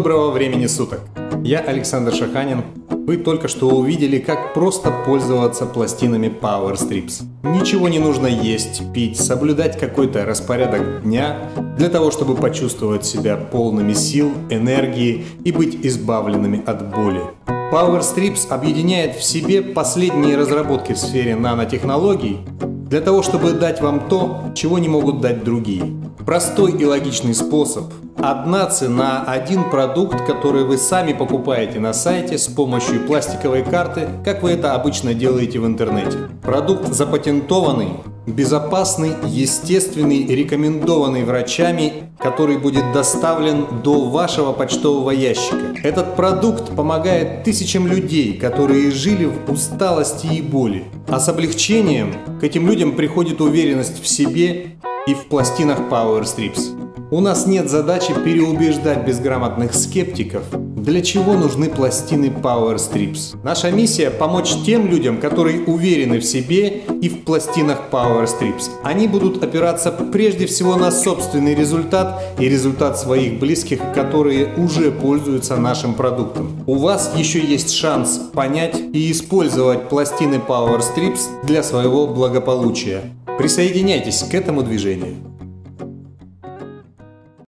Доброго времени суток! Я Александр Шаханин. Вы только что увидели, как просто пользоваться пластинами Power Strips. Ничего не нужно есть, пить, соблюдать какой-то распорядок дня для того, чтобы почувствовать себя полными сил, энергии и быть избавленными от боли. Power Strips объединяет в себе последние разработки в сфере нанотехнологий для того, чтобы дать вам то, чего не могут дать другие. Простой и логичный способ. Одна цена, один продукт, который вы сами покупаете на сайте с помощью пластиковой карты, как вы это обычно делаете в интернете. Продукт запатентованный, безопасный, естественный, рекомендованный врачами, который будет доставлен до вашего почтового ящика. Этот продукт помогает тысячам людей, которые жили в усталости и боли. А с облегчением к этим людям приходит уверенность в себе и в пластинах Power Strips. У нас нет задачи переубеждать безграмотных скептиков, для чего нужны пластины Power Strips. Наша миссия – помочь тем людям, которые уверены в себе и в пластинах Power Strips. Они будут опираться прежде всего на собственный результат и результат своих близких, которые уже пользуются нашим продуктом. У вас еще есть шанс понять и использовать пластины Power Strips для своего благополучия. Присоединяйтесь к этому движению.